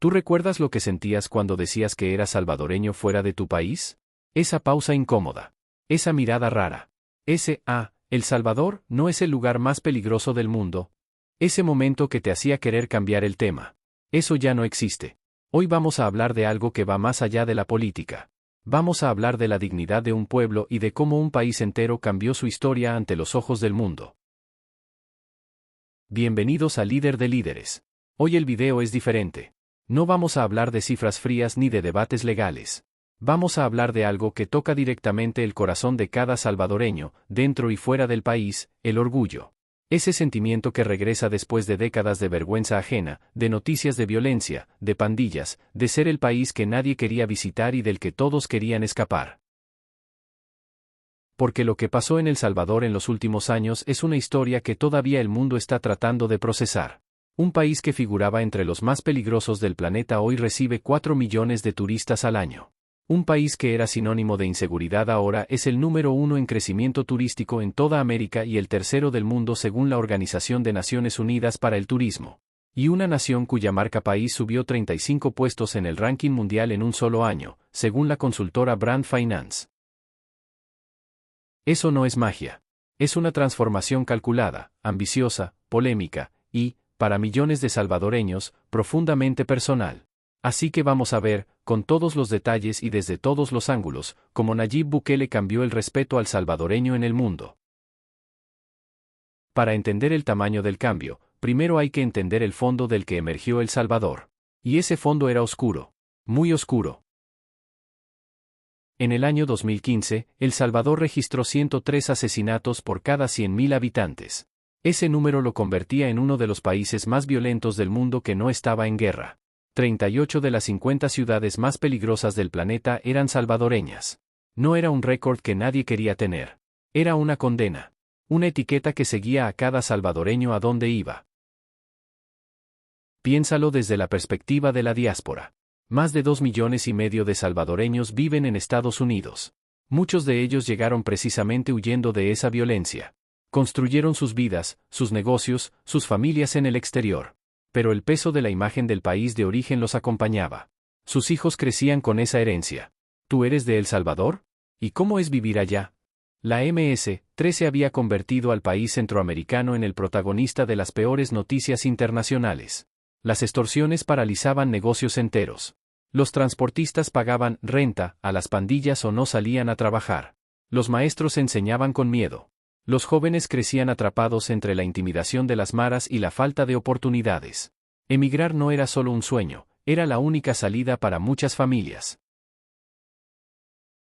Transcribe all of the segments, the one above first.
¿Tú recuerdas lo que sentías cuando decías que eras salvadoreño fuera de tu país? Esa pausa incómoda. Esa mirada rara. El Salvador no es el lugar más peligroso del mundo. Ese momento que te hacía querer cambiar el tema. Eso ya no existe. Hoy vamos a hablar de algo que va más allá de la política. Vamos a hablar de la dignidad de un pueblo y de cómo un país entero cambió su historia ante los ojos del mundo. Bienvenidos a Líder de Líderes. Hoy el video es diferente. No vamos a hablar de cifras frías ni de debates legales. Vamos a hablar de algo que toca directamente el corazón de cada salvadoreño, dentro y fuera del país, el orgullo. Ese sentimiento que regresa después de décadas de vergüenza ajena, de noticias de violencia, de pandillas, de ser el país que nadie quería visitar y del que todos querían escapar. Porque lo que pasó en El Salvador en los últimos años es una historia que todavía el mundo está tratando de procesar. Un país que figuraba entre los más peligrosos del planeta hoy recibe 4 millones de turistas al año. Un país que era sinónimo de inseguridad ahora es el número 1 en crecimiento turístico en toda América y el tercero del mundo según la Organización de Naciones Unidas para el Turismo. Y una nación cuya marca país subió 35 puestos en el ranking mundial en un solo año, según la consultora Brand Finance. Eso no es magia. Es una transformación calculada, ambiciosa, polémica, y, para millones de salvadoreños, profundamente personal. Así que vamos a ver, con todos los detalles y desde todos los ángulos, cómo Nayib Bukele cambió el respeto al salvadoreño en el mundo. Para entender el tamaño del cambio, primero hay que entender el fondo del que emergió El Salvador. Y ese fondo era oscuro. Muy oscuro. En el año 2015, El Salvador registró 103 asesinatos por cada 100.000 habitantes. Ese número lo convertía en uno de los países más violentos del mundo que no estaba en guerra. 38 de las 50 ciudades más peligrosas del planeta eran salvadoreñas. No era un récord que nadie quería tener. Era una condena. Una etiqueta que seguía a cada salvadoreño a donde iba. Piénsalo desde la perspectiva de la diáspora. Más de 2,5 millones de salvadoreños viven en Estados Unidos. Muchos de ellos llegaron precisamente huyendo de esa violencia. Construyeron sus vidas, sus negocios, sus familias en el exterior. Pero el peso de la imagen del país de origen los acompañaba. Sus hijos crecían con esa herencia. ¿Tú eres de El Salvador? ¿Y cómo es vivir allá? La MS-13 había convertido al país centroamericano en el protagonista de las peores noticias internacionales. Las extorsiones paralizaban negocios enteros. Los transportistas pagaban renta a las pandillas o no salían a trabajar. Los maestros enseñaban con miedo. Los jóvenes crecían atrapados entre la intimidación de las maras y la falta de oportunidades. Emigrar no era solo un sueño, era la única salida para muchas familias.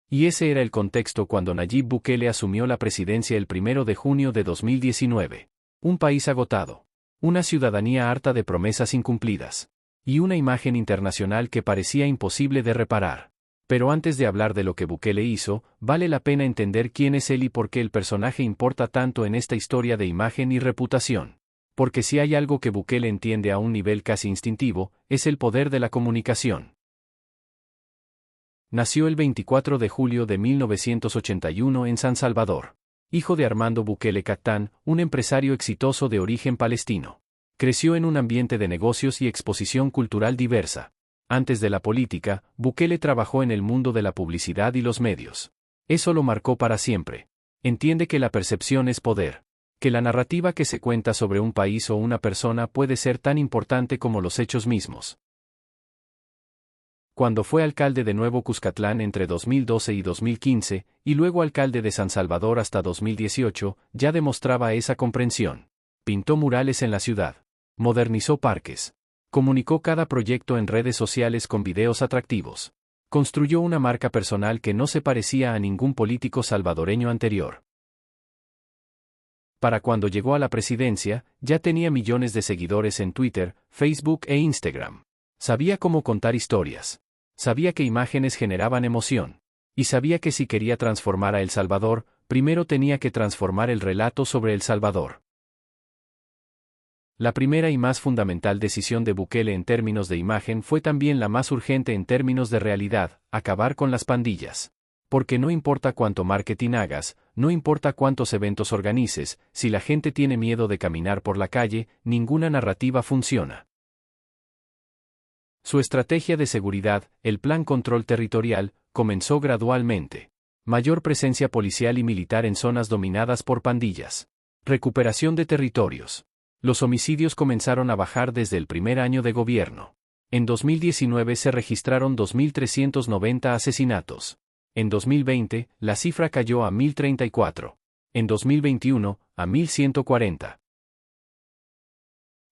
Y ese era el contexto cuando Nayib Bukele asumió la presidencia el 1 de junio de 2019. Un país agotado. Una ciudadanía harta de promesas incumplidas. Y una imagen internacional que parecía imposible de reparar. Pero antes de hablar de lo que Bukele hizo, vale la pena entender quién es él y por qué el personaje importa tanto en esta historia de imagen y reputación. Porque si hay algo que Bukele entiende a un nivel casi instintivo, es el poder de la comunicación. Nació el 24 de julio de 1981 en San Salvador. Hijo de Armando Bukele Catán, un empresario exitoso de origen palestino. Creció en un ambiente de negocios y exposición cultural diversa. Antes de la política, Bukele trabajó en el mundo de la publicidad y los medios. Eso lo marcó para siempre. Entiende que la percepción es poder. Que la narrativa que se cuenta sobre un país o una persona puede ser tan importante como los hechos mismos. Cuando fue alcalde de Nuevo Cuscatlán entre 2012 y 2015, y luego alcalde de San Salvador hasta 2018, ya demostraba esa comprensión. Pintó murales en la ciudad. Modernizó parques. Comunicó cada proyecto en redes sociales con videos atractivos. Construyó una marca personal que no se parecía a ningún político salvadoreño anterior. Para cuando llegó a la presidencia, ya tenía millones de seguidores en Twitter, Facebook e Instagram. Sabía cómo contar historias. Sabía que imágenes generaban emoción. Y sabía que si quería transformar a El Salvador, primero tenía que transformar el relato sobre El Salvador. La primera y más fundamental decisión de Bukele en términos de imagen fue también la más urgente en términos de realidad: acabar con las pandillas. Porque no importa cuánto marketing hagas, no importa cuántos eventos organices, si la gente tiene miedo de caminar por la calle, ninguna narrativa funciona. Su estrategia de seguridad, el Plan Control Territorial, comenzó gradualmente. Mayor presencia policial y militar en zonas dominadas por pandillas. Recuperación de territorios. Los homicidios comenzaron a bajar desde el primer año de gobierno. En 2019 se registraron 2.390 asesinatos. En 2020, la cifra cayó a 1.034. En 2021, a 1.140.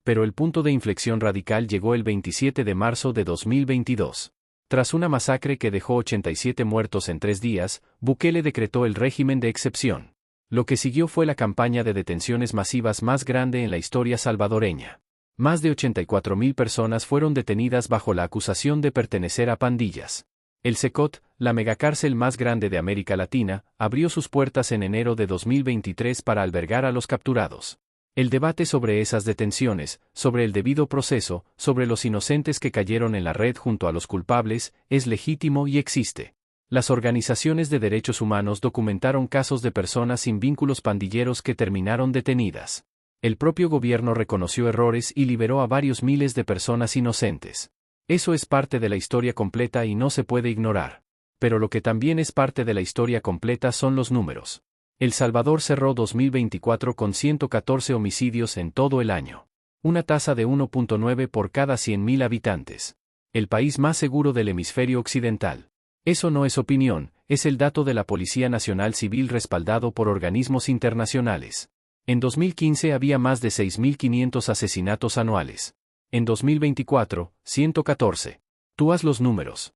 Pero el punto de inflexión radical llegó el 27 de marzo de 2022. Tras una masacre que dejó 87 muertos en 3 días, Bukele decretó el régimen de excepción. Lo que siguió fue la campaña de detenciones masivas más grande en la historia salvadoreña. Más de 84.000 personas fueron detenidas bajo la acusación de pertenecer a pandillas. El Secot, la megacárcel más grande de América Latina, abrió sus puertas en enero de 2023 para albergar a los capturados. El debate sobre esas detenciones, sobre el debido proceso, sobre los inocentes que cayeron en la red junto a los culpables, es legítimo y existe. Las organizaciones de derechos humanos documentaron casos de personas sin vínculos pandilleros que terminaron detenidas. El propio gobierno reconoció errores y liberó a varios miles de personas inocentes. Eso es parte de la historia completa y no se puede ignorar. Pero lo que también es parte de la historia completa son los números. El Salvador cerró 2024 con 114 homicidios en todo el año. Una tasa de 1.9 por cada 100.000 habitantes. El país más seguro del hemisferio occidental. Eso no es opinión, es el dato de la Policía Nacional Civil respaldado por organismos internacionales. En 2015 había más de 6.500 asesinatos anuales. En 2024, 114. Tú haz los números.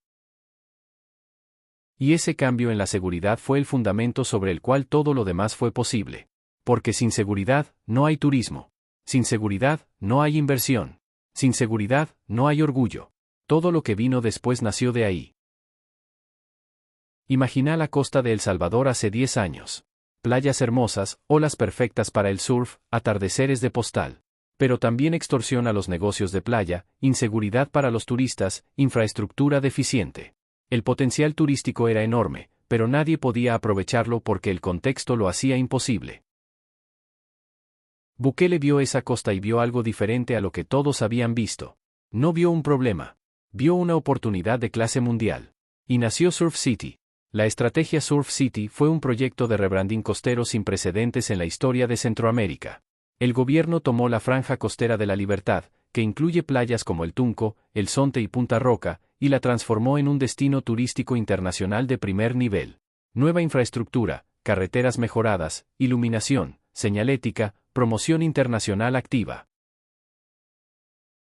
Y ese cambio en la seguridad fue el fundamento sobre el cual todo lo demás fue posible. Porque sin seguridad, no hay turismo. Sin seguridad, no hay inversión. Sin seguridad, no hay orgullo. Todo lo que vino después nació de ahí. Imagina la costa de El Salvador hace 10 años. Playas hermosas, olas perfectas para el surf, atardeceres de postal. Pero también extorsión a los negocios de playa, inseguridad para los turistas, infraestructura deficiente. El potencial turístico era enorme, pero nadie podía aprovecharlo porque el contexto lo hacía imposible. Bukele vio esa costa y vio algo diferente a lo que todos habían visto. No vio un problema. Vio una oportunidad de clase mundial. Y nació Surf City. La estrategia Surf City fue un proyecto de rebranding costero sin precedentes en la historia de Centroamérica. El gobierno tomó la Franja Costera de la Libertad, que incluye playas como El Tunco, El Zonte y Punta Roca, y la transformó en un destino turístico internacional de primer nivel. Nueva infraestructura, carreteras mejoradas, iluminación, señalética, promoción internacional activa.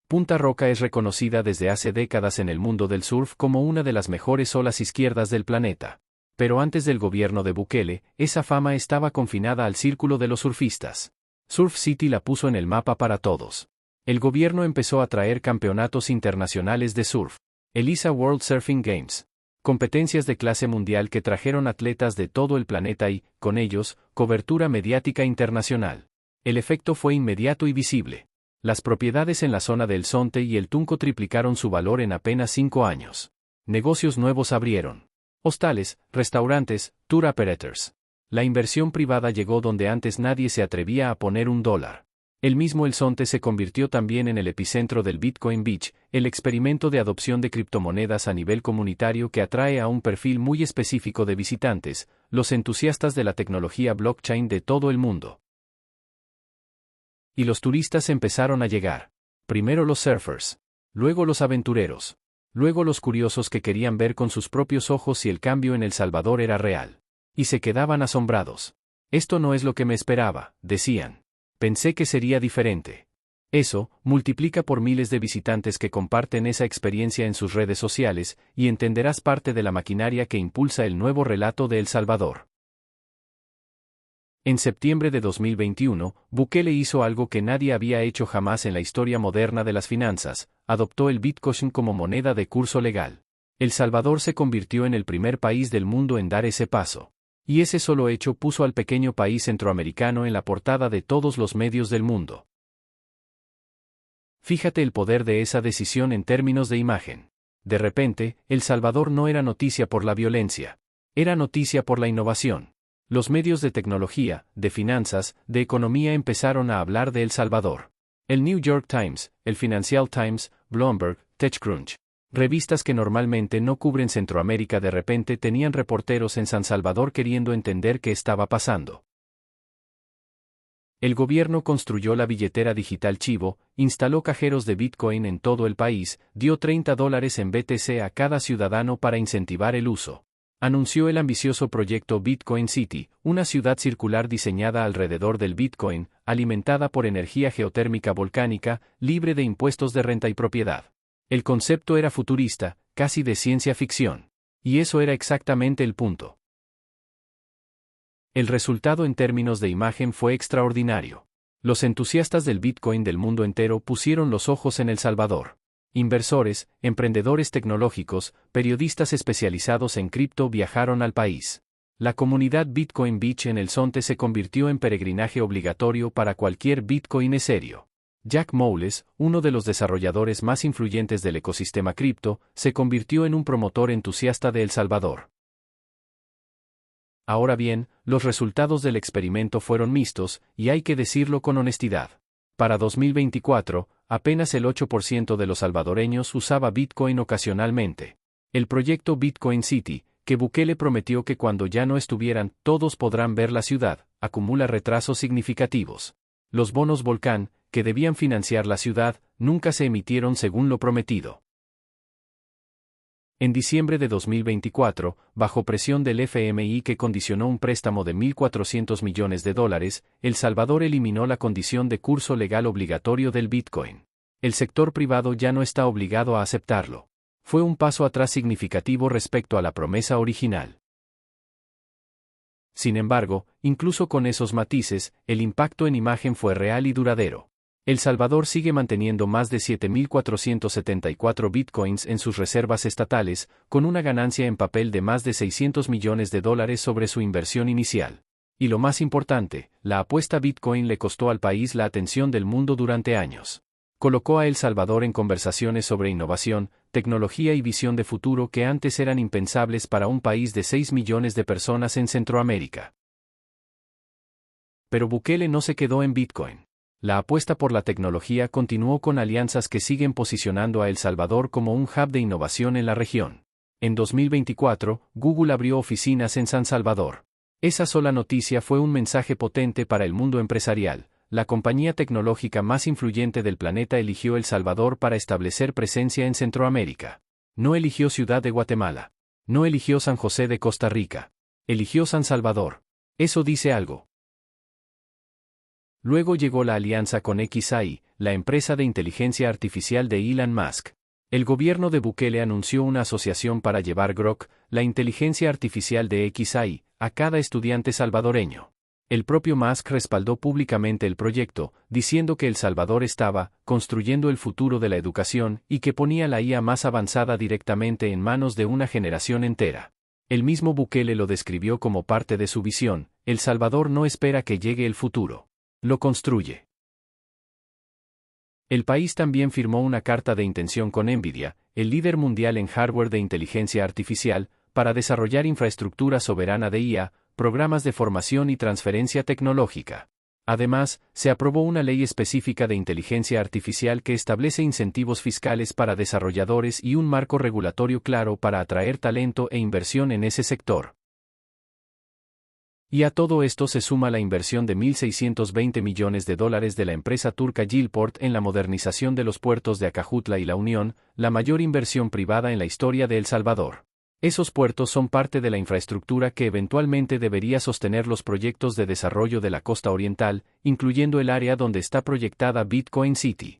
Punta Roca es reconocida desde hace décadas en el mundo del surf como una de las mejores olas izquierdas del planeta. Pero antes del gobierno de Bukele, esa fama estaba confinada al círculo de los surfistas. Surf City la puso en el mapa para todos. El gobierno empezó a traer campeonatos internacionales de surf. Elisa World Surfing Games. Competencias de clase mundial que trajeron atletas de todo el planeta y, con ellos, cobertura mediática internacional. El efecto fue inmediato y visible. Las propiedades en la zona del Zonte y el Tunco triplicaron su valor en apenas 5 años. Negocios nuevos abrieron. Hostales, restaurantes, tour operators. La inversión privada llegó donde antes nadie se atrevía a poner $1. El mismo El Zonte se convirtió también en el epicentro del Bitcoin Beach, el experimento de adopción de criptomonedas a nivel comunitario que atrae a un perfil muy específico de visitantes, los entusiastas de la tecnología blockchain de todo el mundo. Y los turistas empezaron a llegar. Primero los surfers. Luego los aventureros. Luego los curiosos que querían ver con sus propios ojos si el cambio en El Salvador era real. Y se quedaban asombrados. Esto no es lo que me esperaba, decían. Pensé que sería diferente. Eso, multiplica por miles de visitantes que comparten esa experiencia en sus redes sociales, y entenderás parte de la maquinaria que impulsa el nuevo relato de El Salvador. En septiembre de 2021, Bukele hizo algo que nadie había hecho jamás en la historia moderna de las finanzas, adoptó el Bitcoin como moneda de curso legal. El Salvador se convirtió en el primer país del mundo en dar ese paso. Y ese solo hecho puso al pequeño país centroamericano en la portada de todos los medios del mundo. Fíjate el poder de esa decisión en términos de imagen. De repente, El Salvador no era noticia por la violencia. Era noticia por la innovación. Los medios de tecnología, de finanzas, de economía empezaron a hablar de El Salvador. El New York Times, el Financial Times, Bloomberg, TechCrunch. Revistas que normalmente no cubren Centroamérica de repente tenían reporteros en San Salvador queriendo entender qué estaba pasando. El gobierno construyó la billetera digital Chivo, instaló cajeros de Bitcoin en todo el país, dio $30 en BTC a cada ciudadano para incentivar el uso. Anunció el ambicioso proyecto Bitcoin City, una ciudad circular diseñada alrededor del Bitcoin, alimentada por energía geotérmica volcánica, libre de impuestos de renta y propiedad. El concepto era futurista, casi de ciencia ficción. Y eso era exactamente el punto. El resultado en términos de imagen fue extraordinario. Los entusiastas del Bitcoin del mundo entero pusieron los ojos en El Salvador. Inversores, emprendedores tecnológicos, periodistas especializados en cripto viajaron al país. La comunidad Bitcoin Beach en El Zonte se convirtió en peregrinaje obligatorio para cualquier Bitcoin serio. Jack Moles, uno de los desarrolladores más influyentes del ecosistema cripto, se convirtió en un promotor entusiasta de El Salvador. Ahora bien, los resultados del experimento fueron mixtos, y hay que decirlo con honestidad. Para 2024, apenas el 8% de los salvadoreños usaba Bitcoin ocasionalmente. El proyecto Bitcoin City, que Bukele prometió que cuando ya no estuvieran, todos podrán ver la ciudad, acumula retrasos significativos. Los bonos Volcán, que debían financiar la ciudad, nunca se emitieron según lo prometido. En diciembre de 2024, bajo presión del FMI que condicionó un préstamo de $1.400 millones, El Salvador eliminó la condición de curso legal obligatorio del Bitcoin. El sector privado ya no está obligado a aceptarlo. Fue un paso atrás significativo respecto a la promesa original. Sin embargo, incluso con esos matices, el impacto en imagen fue real y duradero. El Salvador sigue manteniendo más de 7.474 bitcoins en sus reservas estatales, con una ganancia en papel de más de $600 millones sobre su inversión inicial. Y lo más importante, la apuesta Bitcoin le costó al país la atención del mundo durante años. Colocó a El Salvador en conversaciones sobre innovación, tecnología y visión de futuro que antes eran impensables para un país de 6 millones de personas en Centroamérica. Pero Bukele no se quedó en Bitcoin. La apuesta por la tecnología continuó con alianzas que siguen posicionando a El Salvador como un hub de innovación en la región. En 2024, Google abrió oficinas en San Salvador. Esa sola noticia fue un mensaje potente para el mundo empresarial. La compañía tecnológica más influyente del planeta eligió El Salvador para establecer presencia en Centroamérica. No eligió Ciudad de Guatemala. No eligió San José de Costa Rica. Eligió San Salvador. Eso dice algo. Luego llegó la alianza con xAI, la empresa de inteligencia artificial de Elon Musk. El gobierno de Bukele anunció una asociación para llevar Grok, la inteligencia artificial de xAI, a cada estudiante salvadoreño. El propio Musk respaldó públicamente el proyecto, diciendo que El Salvador estaba construyendo el futuro de la educación y que ponía la IA más avanzada directamente en manos de una generación entera. El mismo Bukele lo describió como parte de su visión: El Salvador no espera que llegue el futuro. Lo construye. El país también firmó una carta de intención con Nvidia, el líder mundial en hardware de inteligencia artificial, para desarrollar infraestructura soberana de IA, programas de formación y transferencia tecnológica. Además, se aprobó una ley específica de inteligencia artificial que establece incentivos fiscales para desarrolladores y un marco regulatorio claro para atraer talento e inversión en ese sector. Y a todo esto se suma la inversión de $1.620 millones de la empresa turca Gilport en la modernización de los puertos de Acajutla y La Unión, la mayor inversión privada en la historia de El Salvador. Esos puertos son parte de la infraestructura que eventualmente debería sostener los proyectos de desarrollo de la costa oriental, incluyendo el área donde está proyectada Bitcoin City.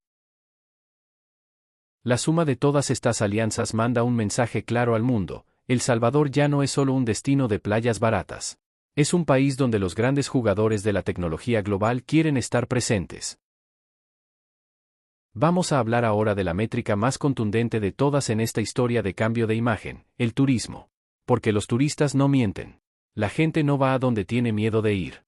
La suma de todas estas alianzas manda un mensaje claro al mundo: El Salvador ya no es solo un destino de playas baratas. Es un país donde los grandes jugadores de la tecnología global quieren estar presentes. Vamos a hablar ahora de la métrica más contundente de todas en esta historia de cambio de imagen: el turismo. Porque los turistas no mienten. La gente no va a donde tiene miedo de ir.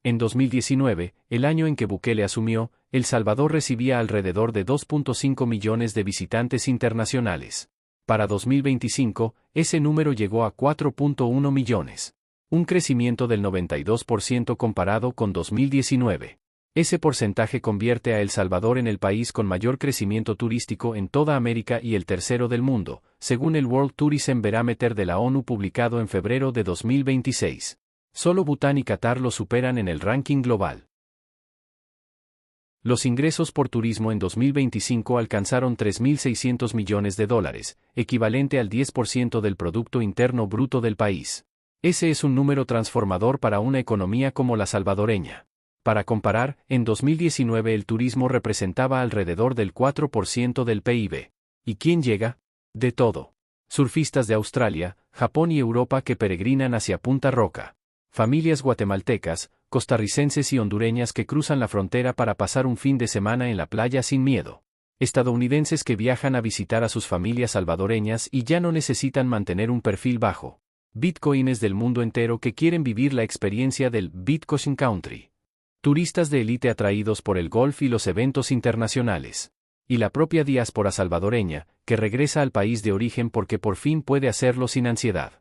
En 2019, el año en que Bukele asumió, El Salvador recibía alrededor de 2.5 millones de visitantes internacionales. Para 2025, ese número llegó a 4.1 millones. Un crecimiento del 92% comparado con 2019. Ese porcentaje convierte a El Salvador en el país con mayor crecimiento turístico en toda América y el tercero del mundo, según el World Tourism Barometer de la ONU publicado en febrero de 2026. Solo Bután y Qatar lo superan en el ranking global. Los ingresos por turismo en 2025 alcanzaron $3.600 millones, equivalente al 10% del Producto Interno Bruto del país. Ese es un número transformador para una economía como la salvadoreña. Para comparar, en 2019 el turismo representaba alrededor del 4% del PIB. ¿Y quién llega? De todo. Surfistas de Australia, Japón y Europa que peregrinan hacia Punta Roca. Familias guatemaltecas, costarricenses y hondureñas que cruzan la frontera para pasar un fin de semana en la playa sin miedo. Estadounidenses que viajan a visitar a sus familias salvadoreñas y ya no necesitan mantener un perfil bajo. Bitcoiners del mundo entero que quieren vivir la experiencia del Bitcoin Country. Turistas de élite atraídos por el golf y los eventos internacionales. Y la propia diáspora salvadoreña, que regresa al país de origen porque por fin puede hacerlo sin ansiedad.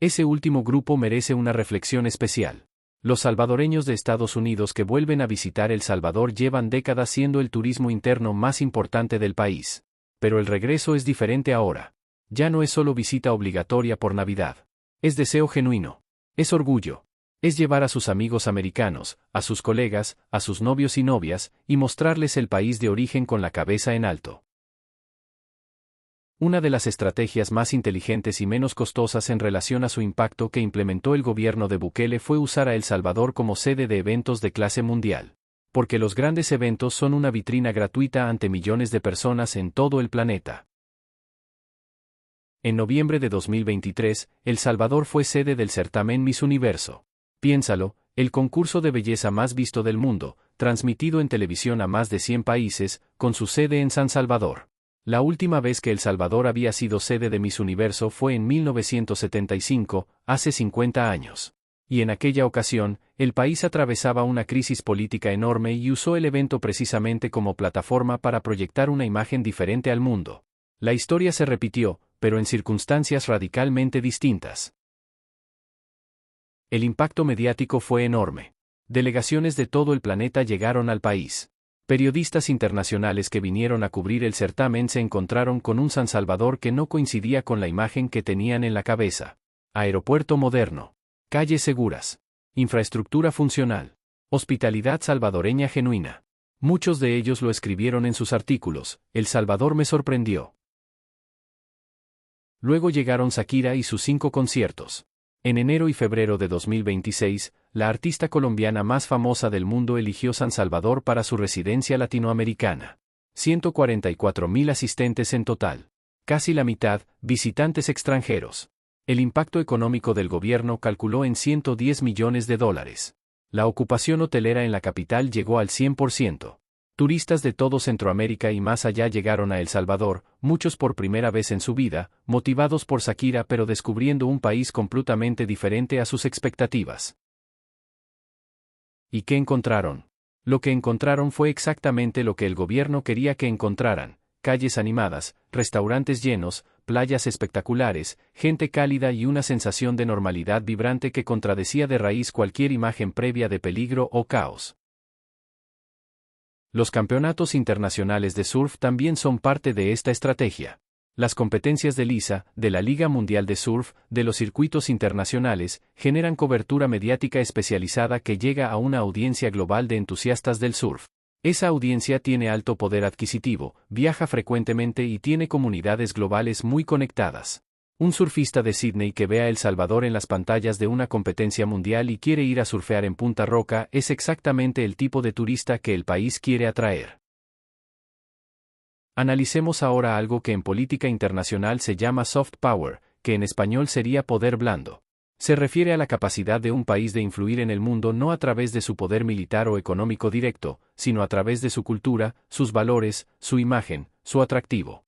Ese último grupo merece una reflexión especial. Los salvadoreños de Estados Unidos que vuelven a visitar El Salvador llevan décadas siendo el turismo interno más importante del país. Pero el regreso es diferente ahora. Ya no es solo visita obligatoria por Navidad. Es deseo genuino. Es orgullo. Es llevar a sus amigos americanos, a sus colegas, a sus novios y novias, y mostrarles el país de origen con la cabeza en alto. Una de las estrategias más inteligentes y menos costosas en relación a su impacto que implementó el gobierno de Bukele fue usar a El Salvador como sede de eventos de clase mundial. Porque los grandes eventos son una vitrina gratuita ante millones de personas en todo el planeta. En noviembre de 2023, El Salvador fue sede del certamen Miss Universo. Piénsalo, el concurso de belleza más visto del mundo, transmitido en televisión a más de 100 países, con su sede en San Salvador. La última vez que El Salvador había sido sede de Miss Universo fue en 1975, hace 50 años. Y en aquella ocasión, el país atravesaba una crisis política enorme y usó el evento precisamente como plataforma para proyectar una imagen diferente al mundo. La historia se repitió, pero en circunstancias radicalmente distintas. El impacto mediático fue enorme. Delegaciones de todo el planeta llegaron al país. Periodistas internacionales que vinieron a cubrir el certamen se encontraron con un San Salvador que no coincidía con la imagen que tenían en la cabeza. Aeropuerto moderno. Calles seguras. Infraestructura funcional. Hospitalidad salvadoreña genuina. Muchos de ellos lo escribieron en sus artículos. El Salvador me sorprendió. Luego llegaron Shakira y sus 5 conciertos. En enero y febrero de 2026, la artista colombiana más famosa del mundo eligió San Salvador para su residencia latinoamericana. 144.000 asistentes en total. Casi la mitad, visitantes extranjeros. El impacto económico del gobierno calculó en $110 millones. La ocupación hotelera en la capital llegó al 100%. Turistas de todo Centroamérica y más allá llegaron a El Salvador, muchos por primera vez en su vida, motivados por Shakira pero descubriendo un país completamente diferente a sus expectativas. ¿Y qué encontraron? Lo que encontraron fue exactamente lo que el gobierno quería que encontraran: calles animadas, restaurantes llenos, playas espectaculares, gente cálida y una sensación de normalidad vibrante que contradecía de raíz cualquier imagen previa de peligro o caos. Los campeonatos internacionales de surf también son parte de esta estrategia. Las competencias de LISA, de la Liga Mundial de Surf, de los circuitos internacionales, generan cobertura mediática especializada que llega a una audiencia global de entusiastas del surf. Esa audiencia tiene alto poder adquisitivo, viaja frecuentemente y tiene comunidades globales muy conectadas. Un surfista de Sydney que ve a El Salvador en las pantallas de una competencia mundial y quiere ir a surfear en Punta Roca es exactamente el tipo de turista que el país quiere atraer. Analicemos ahora algo que en política internacional se llama soft power, que en español sería poder blando. Se refiere a la capacidad de un país de influir en el mundo no a través de su poder militar o económico directo, sino a través de su cultura, sus valores, su imagen, su atractivo.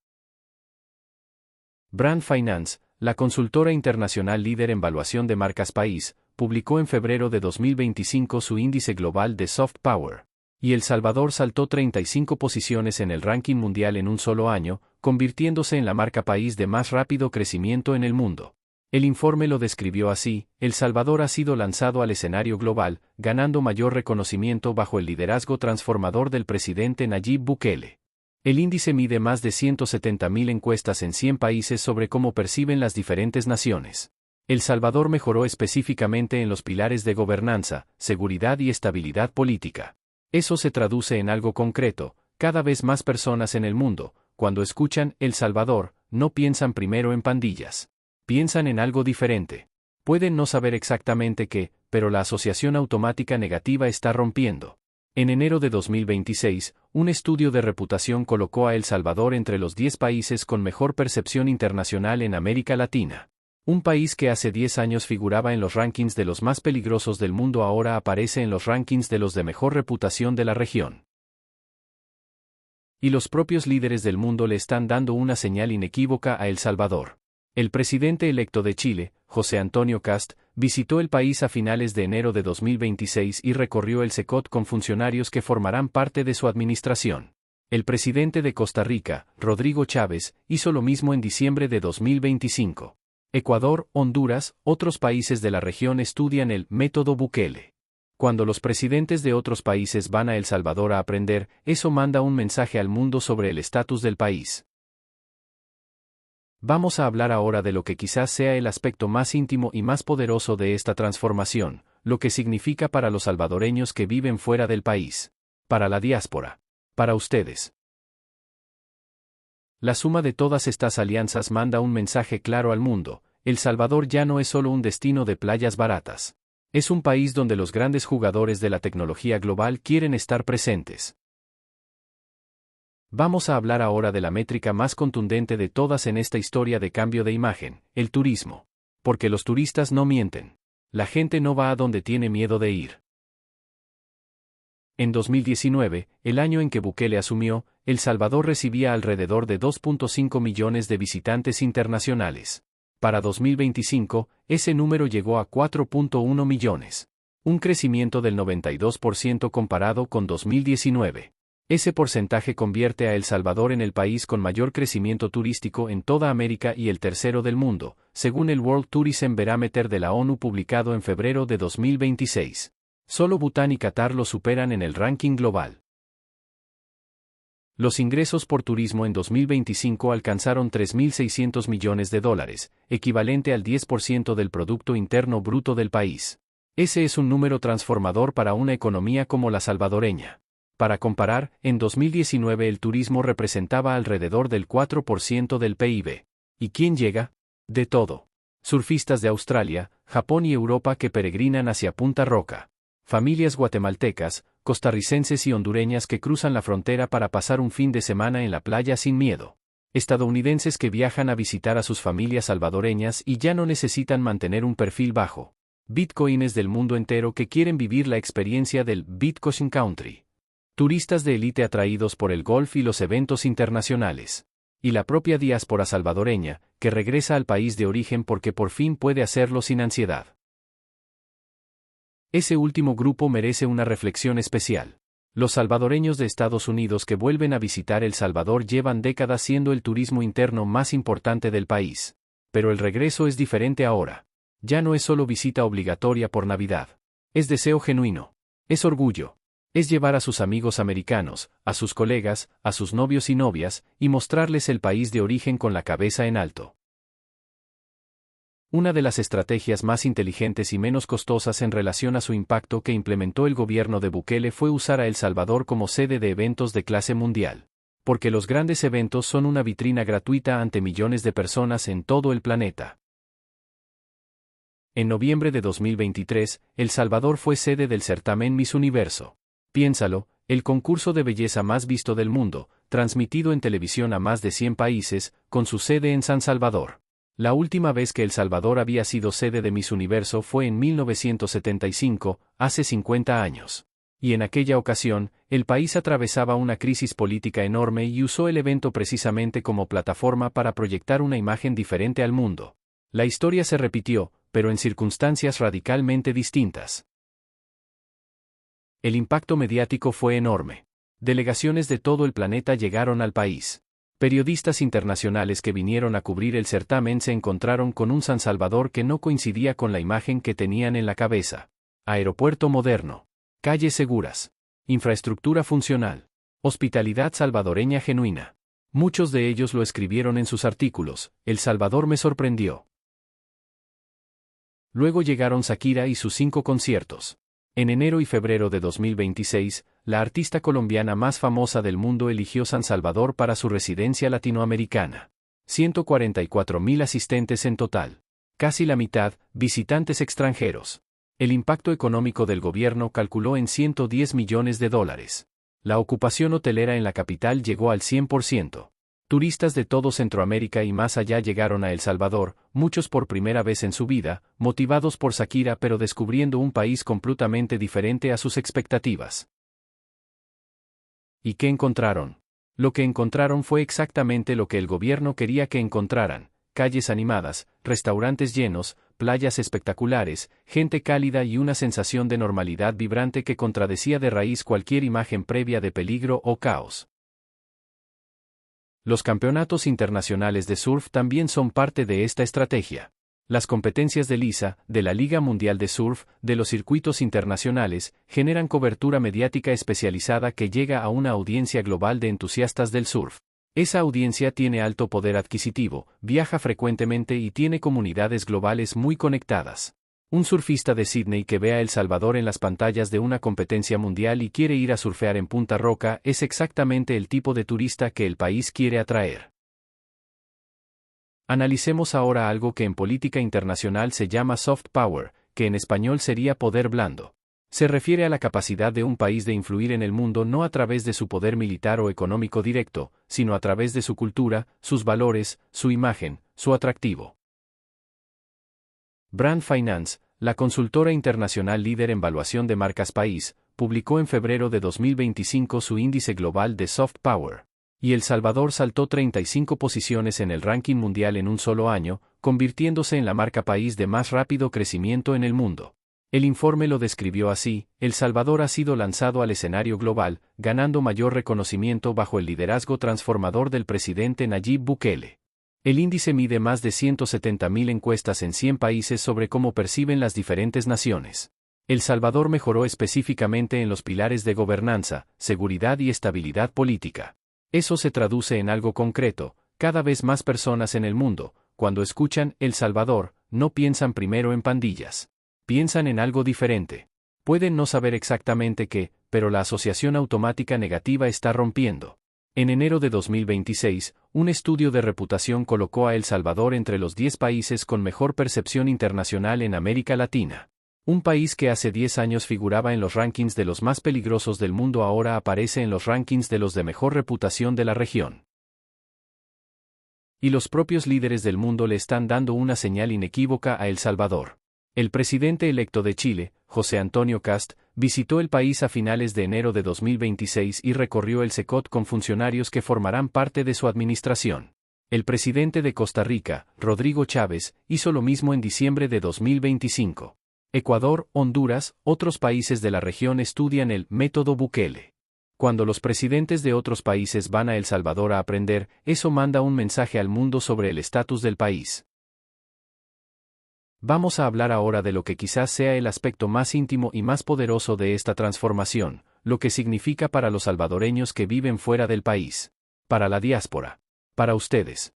Brand Finance, la consultora internacional líder en valuación de marcas país, publicó en febrero de 2025 su índice global de soft power. Y El Salvador saltó 35 posiciones en el ranking mundial en un solo año, convirtiéndose en la marca país de más rápido crecimiento en el mundo. El informe lo describió así: El Salvador ha sido lanzado al escenario global, ganando mayor reconocimiento bajo el liderazgo transformador del presidente Nayib Bukele. El índice mide más de 170.000 encuestas en 100 países sobre cómo perciben las diferentes naciones. El Salvador mejoró específicamente en los pilares de gobernanza, seguridad y estabilidad política. Eso se traduce en algo concreto: cada vez más personas en el mundo, cuando escuchan El Salvador, no piensan primero en pandillas. Piensan en algo diferente. Pueden no saber exactamente qué, pero la asociación automática negativa está rompiendo. En enero de 2026, un estudio de reputación colocó a El Salvador entre los 10 países con mejor percepción internacional en América Latina. Un país que hace 10 años figuraba en los rankings de los más peligrosos del mundo ahora aparece en los rankings de los de mejor reputación de la región. Y los propios líderes del mundo le están dando una señal inequívoca a El Salvador. El presidente electo de Chile, José Antonio Kast, visitó el país a finales de enero de 2026 y recorrió el Secot con funcionarios que formarán parte de su administración. El presidente de Costa Rica, Rodrigo Chávez, hizo lo mismo en diciembre de 2025. Ecuador, Honduras, otros países de la región estudian el método Bukele. Cuando los presidentes de otros países van a El Salvador a aprender, eso manda un mensaje al mundo sobre el estatus del país. Vamos a hablar ahora de lo que quizás sea el aspecto más íntimo y más poderoso de esta transformación, lo que significa para los salvadoreños que viven fuera del país. Para la diáspora. Para ustedes. La suma de todas estas alianzas manda un mensaje claro al mundo: El Salvador ya no es solo un destino de playas baratas. Es un país donde los grandes jugadores de la tecnología global quieren estar presentes. Vamos a hablar ahora de la métrica más contundente de todas en esta historia de cambio de imagen: el turismo. Porque los turistas no mienten. La gente no va a donde tiene miedo de ir. En 2019, el año en que Bukele asumió, El Salvador recibía alrededor de 2.5 millones de visitantes internacionales. Para 2025, ese número llegó a 4.1 millones. Un crecimiento del 92% comparado con 2019. Ese porcentaje convierte a El Salvador en el país con mayor crecimiento turístico en toda América y el tercero del mundo, según el World Tourism Barometer de la ONU publicado en febrero de 2026. Solo Bután y Qatar lo superan en el ranking global. Los ingresos por turismo en 2025 alcanzaron $3.600 millones, equivalente al 10% del Producto Interno Bruto del país. Ese es un número transformador para una economía como la salvadoreña. Para comparar, en 2019 el turismo representaba alrededor del 4% del PIB. ¿Y quién llega? De todo. Surfistas de Australia, Japón y Europa que peregrinan hacia Punta Roca. Familias guatemaltecas, costarricenses y hondureñas que cruzan la frontera para pasar un fin de semana en la playa sin miedo. Estadounidenses que viajan a visitar a sus familias salvadoreñas y ya no necesitan mantener un perfil bajo. Bitcoiners del mundo entero que quieren vivir la experiencia del Bitcoin Country. Turistas de élite atraídos por el golf y los eventos internacionales. Y la propia diáspora salvadoreña, que regresa al país de origen porque por fin puede hacerlo sin ansiedad. Ese último grupo merece una reflexión especial. Los salvadoreños de Estados Unidos que vuelven a visitar El Salvador llevan décadas siendo el turismo interno más importante del país. Pero el regreso es diferente ahora. Ya no es solo visita obligatoria por Navidad. Es deseo genuino. Es orgullo. Es llevar a sus amigos americanos, a sus colegas, a sus novios y novias, y mostrarles el país de origen con la cabeza en alto. Una de las estrategias más inteligentes y menos costosas en relación a su impacto que implementó el gobierno de Bukele fue usar a El Salvador como sede de eventos de clase mundial. Porque los grandes eventos son una vitrina gratuita ante millones de personas en todo el planeta. En noviembre de 2023, El Salvador fue sede del certamen Miss Universo. Piénsalo, el concurso de belleza más visto del mundo, transmitido en televisión a más de 100 países, con su sede en San Salvador. La última vez que El Salvador había sido sede de Miss Universo fue en 1975, hace 50 años. Y en aquella ocasión, el país atravesaba una crisis política enorme y usó el evento precisamente como plataforma para proyectar una imagen diferente al mundo. La historia se repitió, pero en circunstancias radicalmente distintas. El impacto mediático fue enorme. Delegaciones de todo el planeta llegaron al país. Periodistas internacionales que vinieron a cubrir el certamen se encontraron con un San Salvador que no coincidía con la imagen que tenían en la cabeza. Aeropuerto moderno. Calles seguras. Infraestructura funcional. Hospitalidad salvadoreña genuina. Muchos de ellos lo escribieron en sus artículos. El Salvador me sorprendió. Luego llegaron Shakira y sus 5 conciertos. En enero y febrero de 2026, la artista colombiana más famosa del mundo eligió San Salvador para su residencia latinoamericana. 144.000 asistentes en total. Casi la mitad, visitantes extranjeros. El impacto económico del gobierno calculó en $110 millones. La ocupación hotelera en la capital llegó al 100%. Turistas de todo Centroamérica y más allá llegaron a El Salvador, muchos por primera vez en su vida, motivados por Shakira pero descubriendo un país completamente diferente a sus expectativas. ¿Y qué encontraron? Lo que encontraron fue exactamente lo que el gobierno quería que encontraran: calles animadas, restaurantes llenos, playas espectaculares, gente cálida y una sensación de normalidad vibrante que contradecía de raíz cualquier imagen previa de peligro o caos. Los campeonatos internacionales de surf también son parte de esta estrategia. Las competencias de LISA, de la Liga Mundial de Surf, de los circuitos internacionales, generan cobertura mediática especializada que llega a una audiencia global de entusiastas del surf. Esa audiencia tiene alto poder adquisitivo, viaja frecuentemente y tiene comunidades globales muy conectadas. Un surfista de Sydney que vea El Salvador en las pantallas de una competencia mundial y quiere ir a surfear en Punta Roca es exactamente el tipo de turista que el país quiere atraer. Analicemos ahora algo que en política internacional se llama soft power, que en español sería poder blando. Se refiere a la capacidad de un país de influir en el mundo no a través de su poder militar o económico directo, sino a través de su cultura, sus valores, su imagen, su atractivo. Brand Finance, la consultora internacional líder en valuación de marcas país, publicó en febrero de 2025 su índice global de soft power. Y El Salvador saltó 35 posiciones en el ranking mundial en un solo año, convirtiéndose en la marca país de más rápido crecimiento en el mundo. El informe lo describió así: El Salvador ha sido lanzado al escenario global, ganando mayor reconocimiento bajo el liderazgo transformador del presidente Nayib Bukele. El índice mide más de 170.000 encuestas en 100 países sobre cómo perciben las diferentes naciones. El Salvador mejoró específicamente en los pilares de gobernanza, seguridad y estabilidad política. Eso se traduce en algo concreto: cada vez más personas en el mundo, cuando escuchan El Salvador, no piensan primero en pandillas. Piensan en algo diferente. Pueden no saber exactamente qué, pero la asociación automática negativa está rompiendo. En enero de 2026, un estudio de reputación colocó a El Salvador entre los 10 países con mejor percepción internacional en América Latina. Un país que hace 10 años figuraba en los rankings de los más peligrosos del mundo ahora aparece en los rankings de los de mejor reputación de la región. Y los propios líderes del mundo le están dando una señal inequívoca a El Salvador. El presidente electo de Chile, José Antonio Kast, visitó el país a finales de enero de 2026 y recorrió el Secot con funcionarios que formarán parte de su administración. El presidente de Costa Rica, Rodrigo Chávez, hizo lo mismo en diciembre de 2025. Ecuador, Honduras, otros países de la región estudian el método Bukele. Cuando los presidentes de otros países van a El Salvador a aprender, eso manda un mensaje al mundo sobre el estatus del país. Vamos a hablar ahora de lo que quizás sea el aspecto más íntimo y más poderoso de esta transformación, lo que significa para los salvadoreños que viven fuera del país. Para la diáspora. Para ustedes.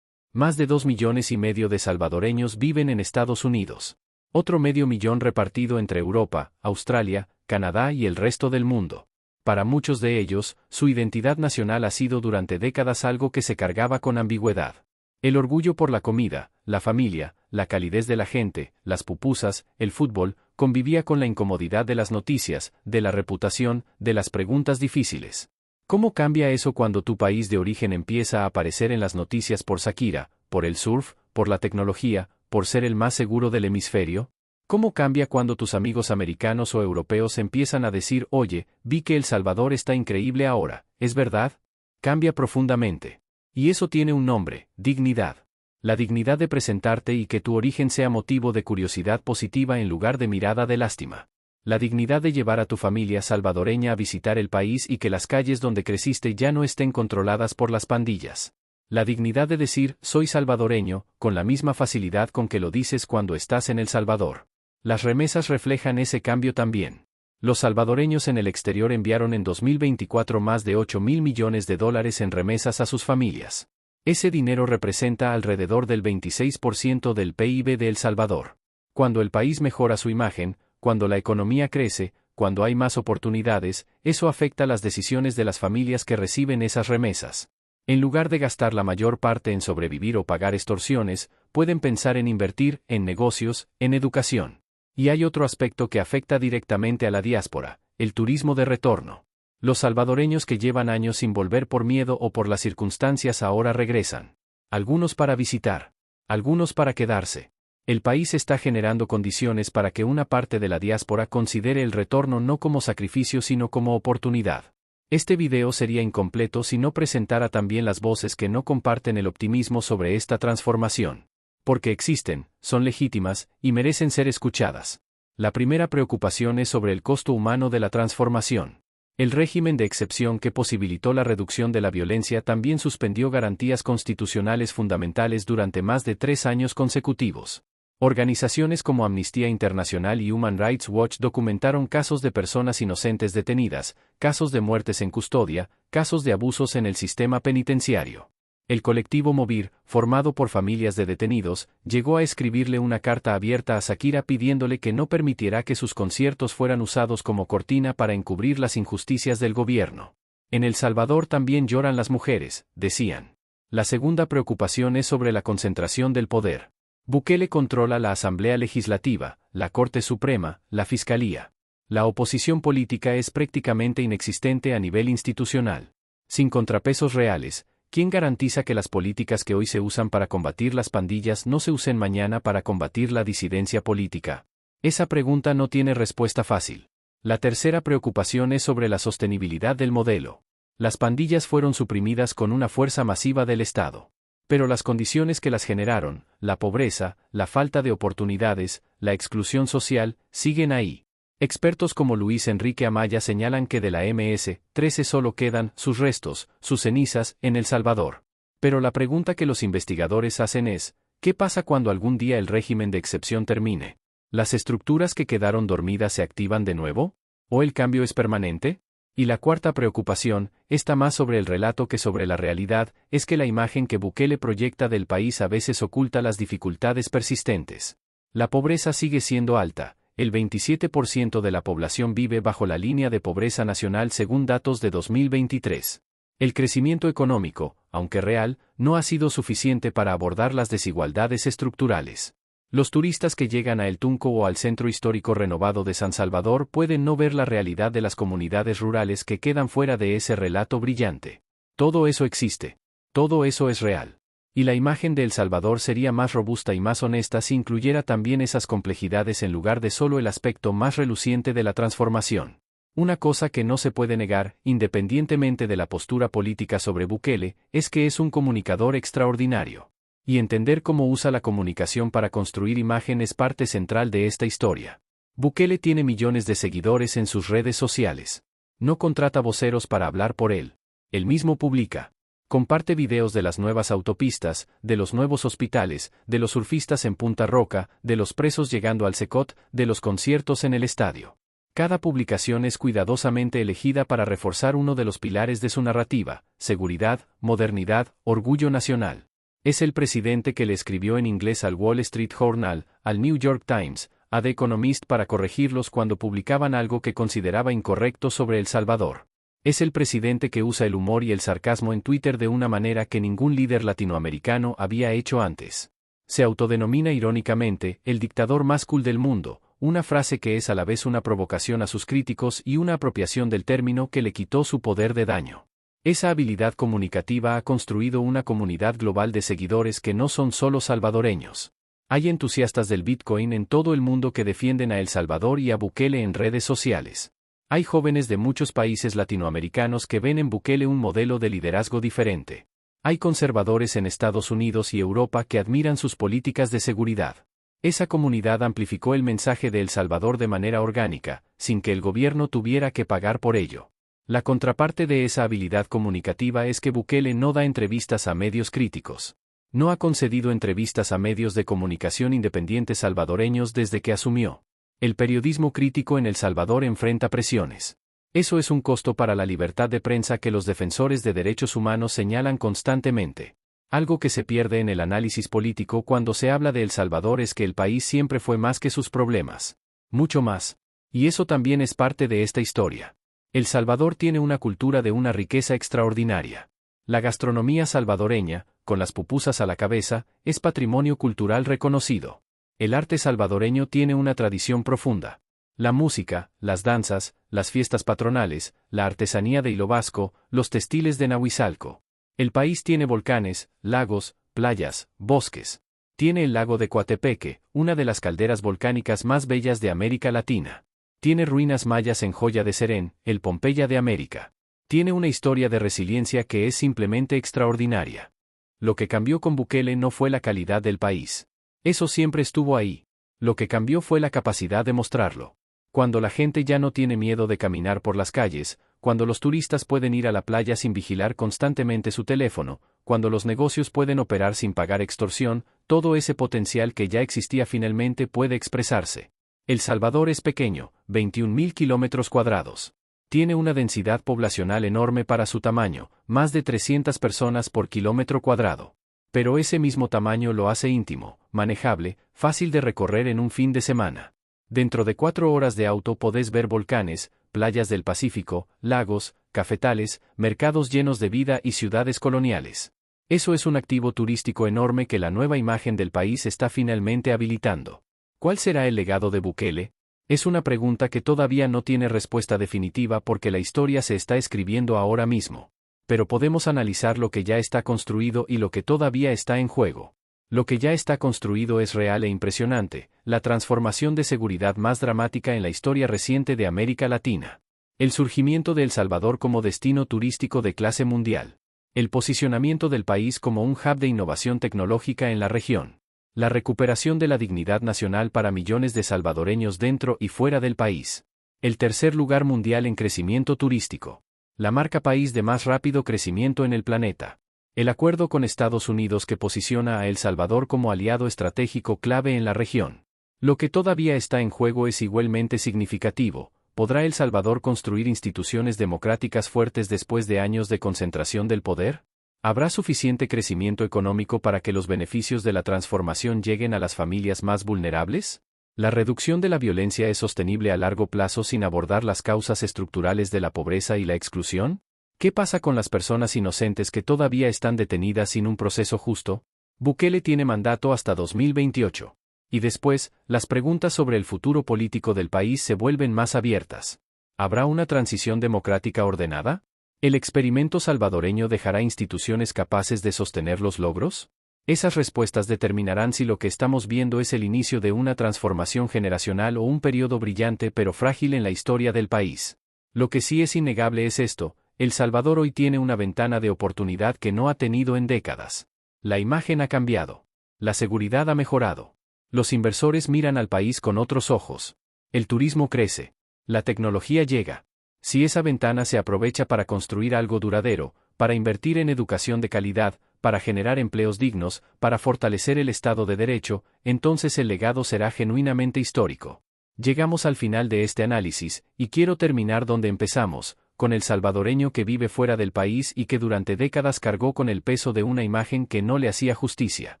Más de 2,5 millones de salvadoreños viven en Estados Unidos. Otro 500,000 repartido entre Europa, Australia, Canadá y el resto del mundo. Para muchos de ellos, su identidad nacional ha sido durante décadas algo que se cargaba con ambigüedad. El orgullo por la comida, la familia, la calidez de la gente, las pupusas, el fútbol, convivía con la incomodidad de las noticias, de la reputación, de las preguntas difíciles. ¿Cómo cambia eso cuando tu país de origen empieza a aparecer en las noticias por Shakira, por el surf, por la tecnología, por ser el más seguro del hemisferio? ¿Cómo cambia cuando tus amigos americanos o europeos empiezan a decir: oye, vi que El Salvador está increíble ahora, ¿es verdad? Cambia profundamente. Y eso tiene un nombre: dignidad. La dignidad de presentarte y que tu origen sea motivo de curiosidad positiva en lugar de mirada de lástima. La dignidad de llevar a tu familia salvadoreña a visitar el país y que las calles donde creciste ya no estén controladas por las pandillas. La dignidad de decir, soy salvadoreño, con la misma facilidad con que lo dices cuando estás en El Salvador. Las remesas reflejan ese cambio también. Los salvadoreños en el exterior enviaron en 2024 más de $8.000 millones en remesas a sus familias. Ese dinero representa alrededor del 26% del PIB de El Salvador. Cuando el país mejora su imagen, cuando la economía crece, cuando hay más oportunidades, eso afecta las decisiones de las familias que reciben esas remesas. En lugar de gastar la mayor parte en sobrevivir o pagar extorsiones, pueden pensar en invertir en negocios, en educación. Y hay otro aspecto que afecta directamente a la diáspora, el turismo de retorno. Los salvadoreños que llevan años sin volver por miedo o por las circunstancias ahora regresan. Algunos para visitar, algunos para quedarse. El país está generando condiciones para que una parte de la diáspora considere el retorno no como sacrificio sino como oportunidad. Este video sería incompleto si no presentara también las voces que no comparten el optimismo sobre esta transformación. Porque existen, son legítimas, y merecen ser escuchadas. La primera preocupación es sobre el costo humano de la transformación. El régimen de excepción que posibilitó la reducción de la violencia también suspendió garantías constitucionales fundamentales durante más de 3 años consecutivos. Organizaciones como Amnistía Internacional y Human Rights Watch documentaron casos de personas inocentes detenidas, casos de muertes en custodia, casos de abusos en el sistema penitenciario. El colectivo Movir, formado por familias de detenidos, llegó a escribirle una carta abierta a Shakira pidiéndole que no permitiera que sus conciertos fueran usados como cortina para encubrir las injusticias del gobierno. En El Salvador también lloran las mujeres, decían. La segunda preocupación es sobre la concentración del poder. Bukele controla la Asamblea Legislativa, la Corte Suprema, la Fiscalía. La oposición política es prácticamente inexistente a nivel institucional. Sin contrapesos reales, ¿quién garantiza que las políticas que hoy se usan para combatir las pandillas no se usen mañana para combatir la disidencia política? Esa pregunta no tiene respuesta fácil. La tercera preocupación es sobre la sostenibilidad del modelo. Las pandillas fueron suprimidas con una fuerza masiva del Estado. Pero las condiciones que las generaron, la pobreza, la falta de oportunidades, la exclusión social, siguen ahí. Expertos como Luis Enrique Amaya señalan que de la MS-13 solo quedan sus restos, sus cenizas, en El Salvador. Pero la pregunta que los investigadores hacen es, ¿qué pasa cuando algún día el régimen de excepción termine? ¿Las estructuras que quedaron dormidas se activan de nuevo? ¿O el cambio es permanente? Y la cuarta preocupación, esta más sobre el relato que sobre la realidad, es que la imagen que Bukele proyecta del país a veces oculta las dificultades persistentes. La pobreza sigue siendo alta, el 27% de la población vive bajo la línea de pobreza nacional según datos de 2023. El crecimiento económico, aunque real, no ha sido suficiente para abordar las desigualdades estructurales. Los turistas que llegan a El Tunco o al Centro Histórico Renovado de San Salvador pueden no ver la realidad de las comunidades rurales que quedan fuera de ese relato brillante. Todo eso existe. Todo eso es real. Y la imagen de El Salvador sería más robusta y más honesta si incluyera también esas complejidades en lugar de solo el aspecto más reluciente de la transformación. Una cosa que no se puede negar, independientemente de la postura política sobre Bukele, es que es un comunicador extraordinario. Y entender cómo usa la comunicación para construir imagen es parte central de esta historia. Bukele tiene millones de seguidores en sus redes sociales. No contrata voceros para hablar por él. Él mismo publica. Comparte videos de las nuevas autopistas, de los nuevos hospitales, de los surfistas en Punta Roca, de los presos llegando al Secot, de los conciertos en el estadio. Cada publicación es cuidadosamente elegida para reforzar uno de los pilares de su narrativa: seguridad, modernidad, orgullo nacional. Es el presidente que le escribió en inglés al Wall Street Journal, al New York Times, a The Economist para corregirlos cuando publicaban algo que consideraba incorrecto sobre El Salvador. Es el presidente que usa el humor y el sarcasmo en Twitter de una manera que ningún líder latinoamericano había hecho antes. Se autodenomina irónicamente, el dictador más cool del mundo, una frase que es a la vez una provocación a sus críticos y una apropiación del término que le quitó su poder de daño. Esa habilidad comunicativa ha construido una comunidad global de seguidores que no son solo salvadoreños. Hay entusiastas del Bitcoin en todo el mundo que defienden a El Salvador y a Bukele en redes sociales. Hay jóvenes de muchos países latinoamericanos que ven en Bukele un modelo de liderazgo diferente. Hay conservadores en Estados Unidos y Europa que admiran sus políticas de seguridad. Esa comunidad amplificó el mensaje de El Salvador de manera orgánica, sin que el gobierno tuviera que pagar por ello. La contraparte de esa habilidad comunicativa es que Bukele no da entrevistas a medios críticos. No ha concedido entrevistas a medios de comunicación independientes salvadoreños desde que asumió. El periodismo crítico en El Salvador enfrenta presiones. Eso es un costo para la libertad de prensa que los defensores de derechos humanos señalan constantemente. Algo que se pierde en el análisis político cuando se habla de El Salvador es que el país siempre fue más que sus problemas. Mucho más. Y eso también es parte de esta historia. El Salvador tiene una cultura de una riqueza extraordinaria. La gastronomía salvadoreña, con las pupusas a la cabeza, es patrimonio cultural reconocido. El arte salvadoreño tiene una tradición profunda. La música, las danzas, las fiestas patronales, la artesanía de Hilo Vasco, los textiles de Nahuizalco. El país tiene volcanes, lagos, playas, bosques. Tiene el lago de Coatepeque, una de las calderas volcánicas más bellas de América Latina. Tiene ruinas mayas en Joya de Serén, el Pompeya de América. Tiene una historia de resiliencia que es simplemente extraordinaria. Lo que cambió con Bukele no fue la calidad del país. Eso siempre estuvo ahí. Lo que cambió fue la capacidad de mostrarlo. Cuando la gente ya no tiene miedo de caminar por las calles, cuando los turistas pueden ir a la playa sin vigilar constantemente su teléfono, cuando los negocios pueden operar sin pagar extorsión, todo ese potencial que ya existía finalmente puede expresarse. El Salvador es pequeño, 21.000 kilómetros cuadrados. Tiene una densidad poblacional enorme para su tamaño, más de 300 personas por kilómetro cuadrado. Pero ese mismo tamaño lo hace íntimo, manejable, fácil de recorrer en un fin de semana. Dentro de 4 horas de auto podés ver volcanes, playas del Pacífico, lagos, cafetales, mercados llenos de vida y ciudades coloniales. Eso es un activo turístico enorme que la nueva imagen del país está finalmente habilitando. ¿Cuál será el legado de Bukele? Es una pregunta que todavía no tiene respuesta definitiva porque la historia se está escribiendo ahora mismo. Pero podemos analizar lo que ya está construido y lo que todavía está en juego. Lo que ya está construido es real e impresionante, la transformación de seguridad más dramática en la historia reciente de América Latina. El surgimiento de El Salvador como destino turístico de clase mundial. El posicionamiento del país como un hub de innovación tecnológica en la región. La recuperación de la dignidad nacional para millones de salvadoreños dentro y fuera del país. El tercer lugar mundial en crecimiento turístico. La marca país de más rápido crecimiento en el planeta. El acuerdo con Estados Unidos que posiciona a El Salvador como aliado estratégico clave en la región. Lo que todavía está en juego es igualmente significativo. ¿Podrá El Salvador construir instituciones democráticas fuertes después de años de concentración del poder? ¿Habrá suficiente crecimiento económico para que los beneficios de la transformación lleguen a las familias más vulnerables? ¿La reducción de la violencia es sostenible a largo plazo sin abordar las causas estructurales de la pobreza y la exclusión? ¿Qué pasa con las personas inocentes que todavía están detenidas sin un proceso justo? Bukele tiene mandato hasta 2028. Y después, las preguntas sobre el futuro político del país se vuelven más abiertas. ¿Habrá una transición democrática ordenada? ¿El experimento salvadoreño dejará instituciones capaces de sostener los logros? Esas respuestas determinarán si lo que estamos viendo es el inicio de una transformación generacional o un periodo brillante pero frágil en la historia del país. Lo que sí es innegable es esto: El Salvador hoy tiene una ventana de oportunidad que no ha tenido en décadas. La imagen ha cambiado. La seguridad ha mejorado. Los inversores miran al país con otros ojos. El turismo crece. La tecnología llega. Si esa ventana se aprovecha para construir algo duradero, para invertir en educación de calidad, para generar empleos dignos, para fortalecer el Estado de Derecho, entonces el legado será genuinamente histórico. Llegamos al final de este análisis, y quiero terminar donde empezamos, con el salvadoreño que vive fuera del país y que durante décadas cargó con el peso de una imagen que no le hacía justicia.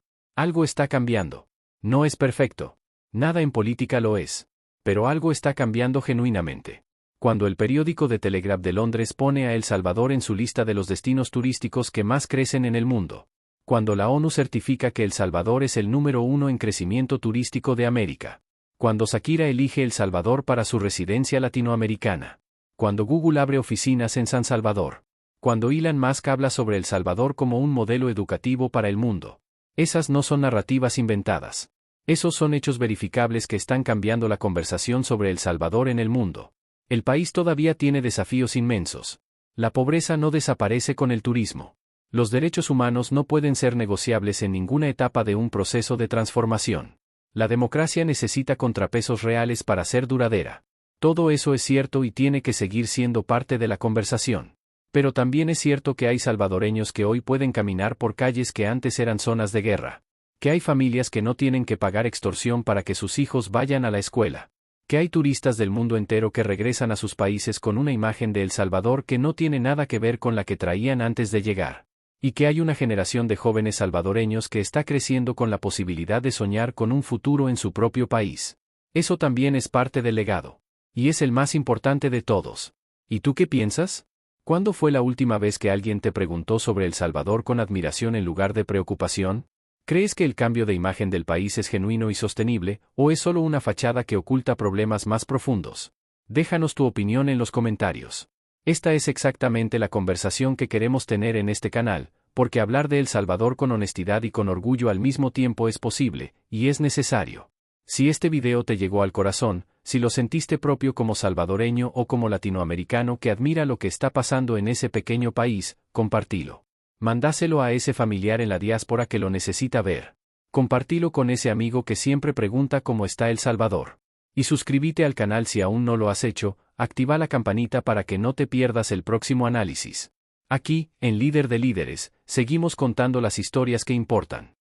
Algo está cambiando. No es perfecto. Nada en política lo es. Pero algo está cambiando genuinamente. Cuando el periódico The Telegraph de Londres pone a El Salvador en su lista de los destinos turísticos que más crecen en el mundo. Cuando la ONU certifica que El Salvador es el número 1 en crecimiento turístico de América. Cuando Shakira elige El Salvador para su residencia latinoamericana. Cuando Google abre oficinas en San Salvador. Cuando Elon Musk habla sobre El Salvador como un modelo educativo para el mundo. Esas no son narrativas inventadas. Esos son hechos verificables que están cambiando la conversación sobre El Salvador en el mundo. El país todavía tiene desafíos inmensos. La pobreza no desaparece con el turismo. Los derechos humanos no pueden ser negociables en ninguna etapa de un proceso de transformación. La democracia necesita contrapesos reales para ser duradera. Todo eso es cierto y tiene que seguir siendo parte de la conversación. Pero también es cierto que hay salvadoreños que hoy pueden caminar por calles que antes eran zonas de guerra. Que hay familias que no tienen que pagar extorsión para que sus hijos vayan a la escuela. Que hay turistas del mundo entero que regresan a sus países con una imagen de El Salvador que no tiene nada que ver con la que traían antes de llegar. Y que hay una generación de jóvenes salvadoreños que está creciendo con la posibilidad de soñar con un futuro en su propio país. Eso también es parte del legado. Y es el más importante de todos. ¿Y tú qué piensas? ¿Cuándo fue la última vez que alguien te preguntó sobre El Salvador con admiración en lugar de preocupación? ¿Crees que el cambio de imagen del país es genuino y sostenible, o es solo una fachada que oculta problemas más profundos? Déjanos tu opinión en los comentarios. Esta es exactamente la conversación que queremos tener en este canal, porque hablar de El Salvador con honestidad y con orgullo al mismo tiempo es posible, y es necesario. Si este video te llegó al corazón, si lo sentiste propio como salvadoreño o como latinoamericano que admira lo que está pasando en ese pequeño país, compartilo. Mandáselo a ese familiar en la diáspora que lo necesita ver. Compartilo con ese amigo que siempre pregunta cómo está El Salvador. Y suscríbete al canal si aún no lo has hecho, activa la campanita para que no te pierdas el próximo análisis. Aquí, en Líder de Líderes, seguimos contando las historias que importan.